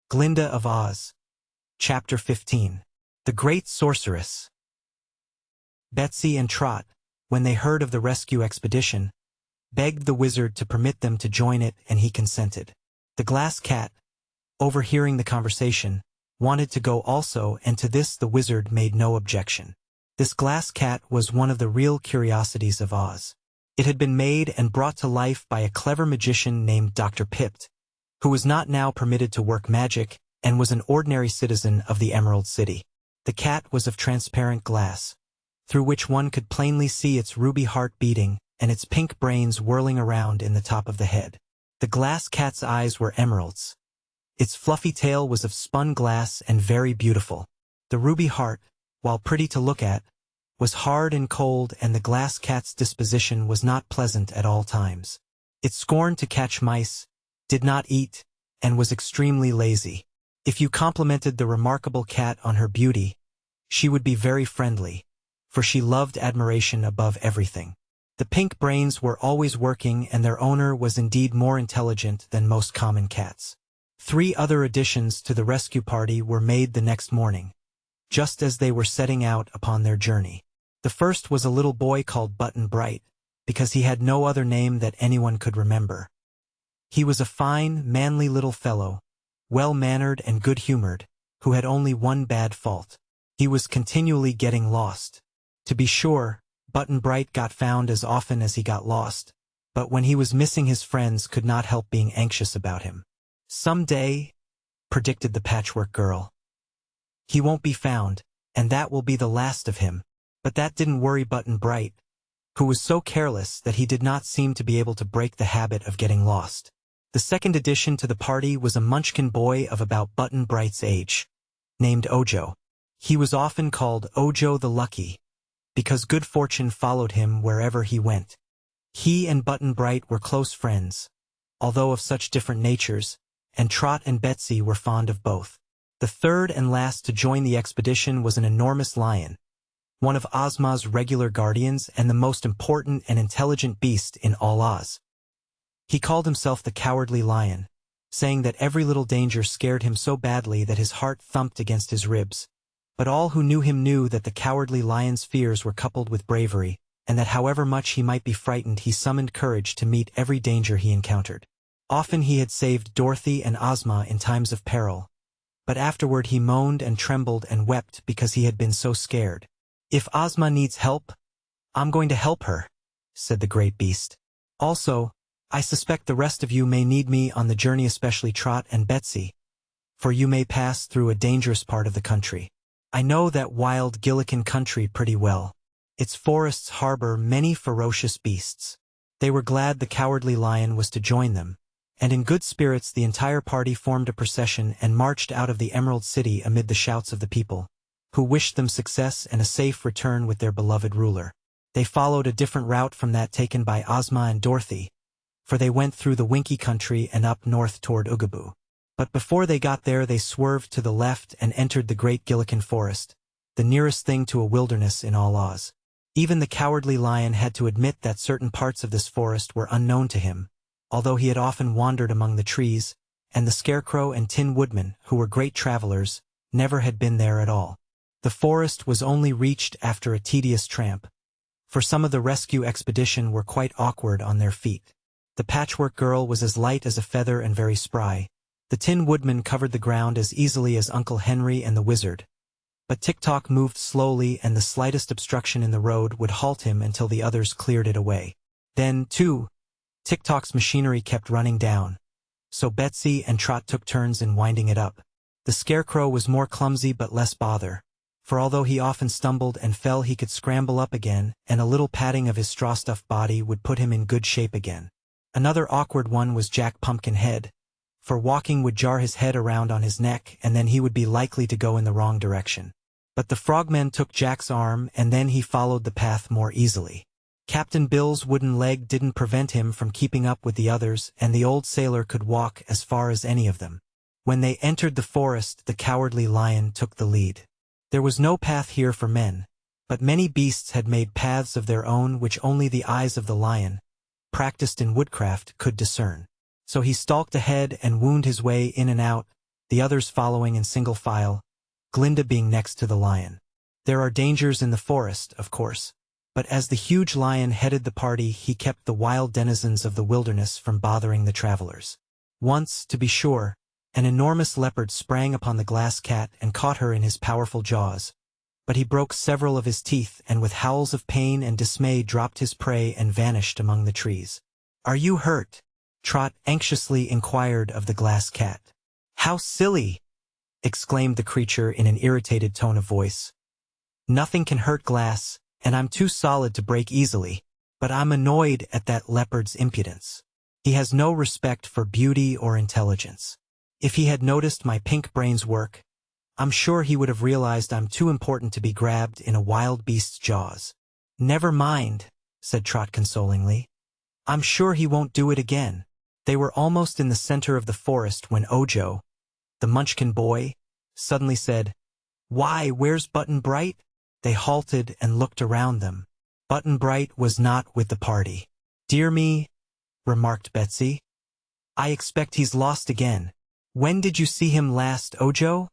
Glinda of Oz. Chapter 15. The Great Sorceress. Betsy and Trot, when they heard of the rescue expedition, begged the wizard to permit them to join it, and he consented. The glass cat, overhearing the conversation, wanted to go also, and to this the wizard made no objection. This glass cat was one of the real curiosities of Oz. It had been made and brought to life by a clever magician named Dr. Pipt, who was not now permitted to work magic and was an ordinary citizen of the Emerald City. The cat was of transparent glass, through which one could plainly see its ruby heart beating and its pink brains whirling around in the top of the head. The glass cat's eyes were emeralds. Its fluffy tail was of spun glass and very beautiful. The ruby heart, while pretty to look at, was hard and cold, and the glass cat's disposition was not pleasant at all times. It scorned to catch mice, did not eat, and was extremely lazy. If you complimented the remarkable cat on her beauty, she would be very friendly, for she loved admiration above everything. The pink brains were always working, and their owner was indeed more intelligent than most common cats. 3 other additions to the rescue party were made the next morning, just as they were setting out upon their journey. The first was a little boy called Button Bright, because he had no other name that anyone could remember. He was a fine, manly little fellow, well-mannered and good-humored, who had only one bad fault. He was continually getting lost. To be sure, Button Bright got found as often as he got lost, but when he was missing his friends could not help being anxious about him. "Some day," predicted the Patchwork Girl, "he won't be found, and that will be the last of him." But that didn't worry Button Bright, who was so careless that he did not seem to be able to break the habit of getting lost. The second addition to the party was a munchkin boy of about Button Bright's age, named Ojo. He was often called Ojo the Lucky, because good fortune followed him wherever he went. He and Button Bright were close friends, although of such different natures, and Trot and Betsy were fond of both. The third and last to join the expedition was an enormous lion, one of Ozma's regular guardians and the most important and intelligent beast in all Oz. He called himself the Cowardly Lion, saying that every little danger scared him so badly that his heart thumped against his ribs. But all who knew him knew that the Cowardly Lion's fears were coupled with bravery, and that however much he might be frightened, he summoned courage to meet every danger he encountered. Often he had saved Dorothy and Ozma in times of peril, but afterward he moaned and trembled and wept because he had been so scared. "If Ozma needs help, I'm going to help her," said the great beast. "Also, I suspect the rest of you may need me on the journey, especially Trot and Betsy, for you may pass through a dangerous part of the country. I know that wild Gillikin country pretty well. Its forests harbor many ferocious beasts." They were glad the Cowardly Lion was to join them, and in good spirits the entire party formed a procession and marched out of the Emerald City amid the shouts of the people, who wished them success and a safe return with their beloved ruler. They followed a different route from that taken by Ozma and Dorothy, for they went through the Winky country and up north toward Oogaboo. But before they got there they swerved to the left and entered the Great Gillikin Forest, the nearest thing to a wilderness in all Oz. Even the Cowardly Lion had to admit that certain parts of this forest were unknown to him, although he had often wandered among the trees, and the Scarecrow and Tin Woodman, who were great travelers, never had been there at all. The forest was only reached after a tedious tramp, for some of the rescue expedition were quite awkward on their feet. The Patchwork Girl was as light as a feather and very spry. The Tin Woodman covered the ground as easily as Uncle Henry and the Wizard, but Tick-Tock moved slowly, and the slightest obstruction in the road would halt him until the others cleared it away. Then, too, Tick-Tock's machinery kept running down, so Betsy and Trot took turns in winding it up. The Scarecrow was more clumsy but less bother, for although he often stumbled and fell he could scramble up again, and a little patting of his straw-stuffed body would put him in good shape again. Another awkward one was Jack Pumpkinhead, for walking would jar his head around on his neck and then he would be likely to go in the wrong direction. But the frogmen took Jack's arm and then he followed the path more easily. Captain Bill's wooden leg didn't prevent him from keeping up with the others, and the old sailor could walk as far as any of them. When they entered the forest the Cowardly Lion took the lead. There was no path here for men, but many beasts had made paths of their own which only the eyes of the lion, practiced in woodcraft, could discern. So he stalked ahead and wound his way in and out, the others following in single file, Glinda being next to the lion. There are dangers in the forest, of course, but as the huge lion headed the party, he kept the wild denizens of the wilderness from bothering the travelers. Once, to be sure, an enormous leopard sprang upon the glass cat and caught her in his powerful jaws, but he broke several of his teeth and with howls of pain and dismay dropped his prey and vanished among the trees. "Are you hurt?" Trot anxiously inquired of the glass cat. "How silly!" exclaimed the creature in an irritated tone of voice. "Nothing can hurt glass, and I'm too solid to break easily, but I'm annoyed at that leopard's impudence. He has no respect for beauty or intelligence. If he had noticed my pink brain's work, I'm sure he would have realized I'm too important to be grabbed in a wild beast's jaws." "Never mind," said Trot consolingly. "I'm sure he won't do it again." They were almost in the center of the forest when Ojo, the Munchkin boy, suddenly said, "Why, where's Button-Bright?" They halted and looked around them. Button-Bright was not with the party. "Dear me," remarked Betsy. "I expect he's lost again." "When did you see him last, Ojo?"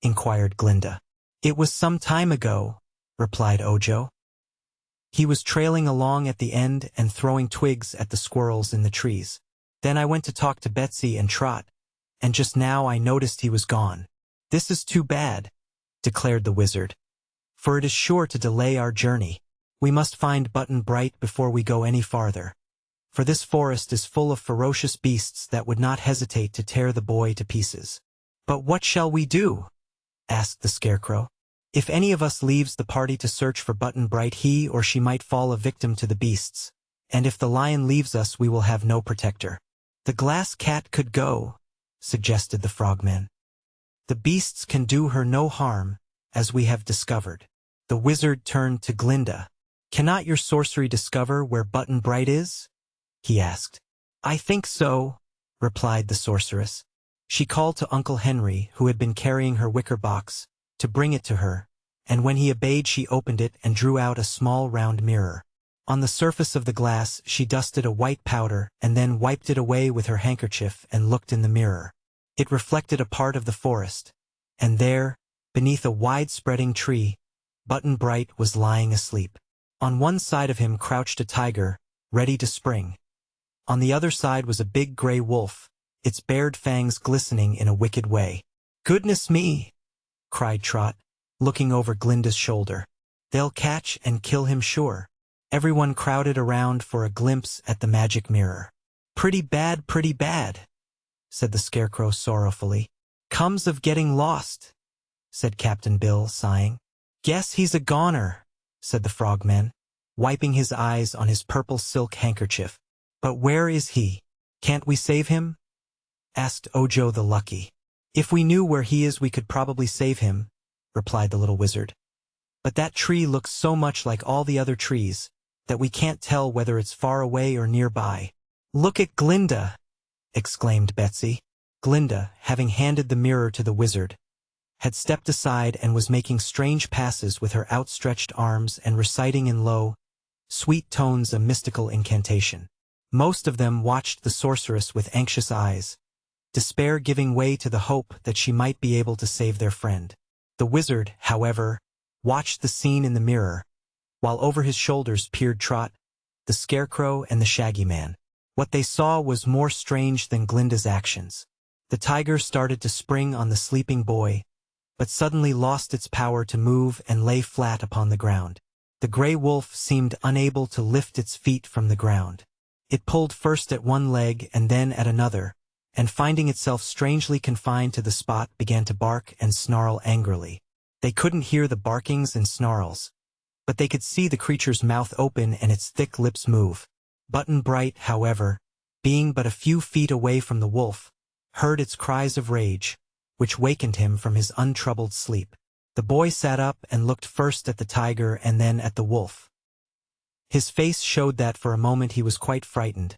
inquired Glinda. "It was some time ago," replied Ojo. "He was trailing along at the end and throwing twigs at the squirrels in the trees. Then I went to talk to Betsy and Trot, and just now I noticed he was gone." "This is too bad," declared the wizard, "for it is sure to delay our journey. We must find Button-Bright before we go any farther, for this forest is full of ferocious beasts that would not hesitate to tear the boy to pieces." "But what shall we do?" asked the Scarecrow. "If any of us leaves the party to search for Button-Bright, he or she might fall a victim to the beasts, and if the lion leaves us, we will have no protector." "The glass cat could go," suggested the Frogman. "The beasts can do her no harm, as we have discovered." The wizard turned to Glinda. "Cannot your sorcery discover where Button-Bright is?" he asked. "I think so," replied the sorceress. She called to Uncle Henry, who had been carrying her wicker box, to bring it to her, and when he obeyed she opened it and drew out a small round mirror. On the surface of the glass she dusted a white powder and then wiped it away with her handkerchief and looked in the mirror. It reflected a part of the forest, and there, beneath a wide-spreading tree, Button-Bright was lying asleep. On one side of him crouched a tiger, ready to spring. On the other side was a big gray wolf, its bared fangs glistening in a wicked way. "Goodness me!" cried Trot, looking over Glinda's shoulder. "They'll catch and kill him sure." Everyone crowded around for a glimpse at the magic mirror. Pretty bad," said the Scarecrow sorrowfully. "Comes of getting lost," said Captain Bill, sighing. "Guess he's a goner," said the Frogman, wiping his eyes on his purple silk handkerchief. "But where is he? Can't we save him?" asked Ojo the Lucky. "If we knew where he is we could probably save him," replied the little wizard. "But that tree looks so much like all the other trees that we can't tell whether it's far away or nearby." "Look at Glinda!" exclaimed Betsy. Glinda, having handed the mirror to the wizard, had stepped aside and was making strange passes with her outstretched arms and reciting in low, sweet tones a mystical incantation. Most of them watched the sorceress with anxious eyes, despair giving way to the hope that she might be able to save their friend. The wizard, however, watched the scene in the mirror, while over his shoulders peered Trot, the Scarecrow, and the Shaggy Man. What they saw was more strange than Glinda's actions. The tiger started to spring on the sleeping boy, but suddenly lost its power to move and lay flat upon the ground. The gray wolf seemed unable to lift its feet from the ground. It pulled first at one leg and then at another, and finding itself strangely confined to the spot began to bark and snarl angrily. They couldn't hear the barkings and snarls, but they could see the creature's mouth open and its thick lips move. Button-Bright, however, being but a few feet away from the wolf, heard its cries of rage, which wakened him from his untroubled sleep. The boy sat up and looked first at the tiger and then at the wolf. His face showed that for a moment he was quite frightened,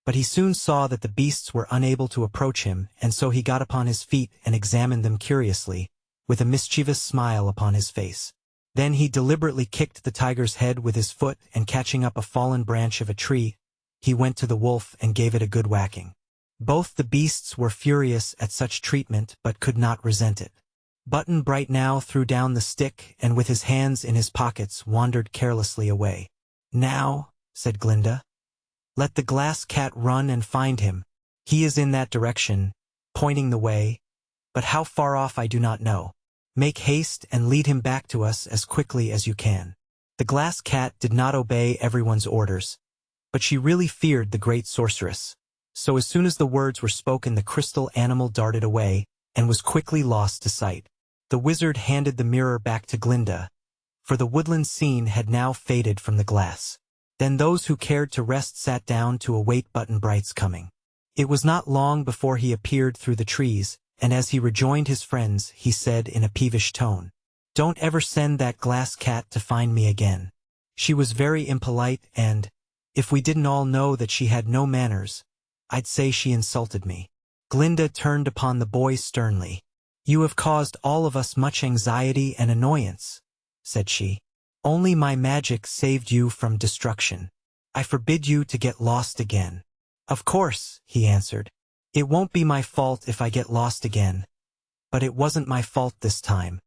but he soon saw that the beasts were unable to approach him, and so he got upon his feet and examined them curiously, with a mischievous smile upon his face. Then he deliberately kicked the tiger's head with his foot, and catching up a fallen branch of a tree, he went to the wolf and gave it a good whacking. Both the beasts were furious at such treatment but could not resent it. Button-Bright now threw down the stick and with his hands in his pockets wandered carelessly away. "Now," said Glinda, "let the glass cat run and find him. He is in that direction," pointing the way, "but how far off I do not know. Make haste and lead him back to us as quickly as you can." The glass cat did not obey everyone's orders, but she really feared the great sorceress. So as soon as the words were spoken, the crystal animal darted away and was quickly lost to sight. The wizard handed the mirror back to Glinda, for the woodland scene had now faded from the glass. Then those who cared to rest sat down to await Button-Bright's coming. It was not long before he appeared through the trees, and as he rejoined his friends, he said in a peevish tone, "Don't ever send that glass cat to find me again. She was very impolite and, if we didn't all know that she had no manners, I'd say she insulted me." Glinda turned upon the boy sternly. "You have caused all of us much anxiety and annoyance," said she. "Only my magic saved you from destruction. I forbid you to get lost again." "Of course," he answered. "It won't be my fault if I get lost again. But it wasn't my fault this time.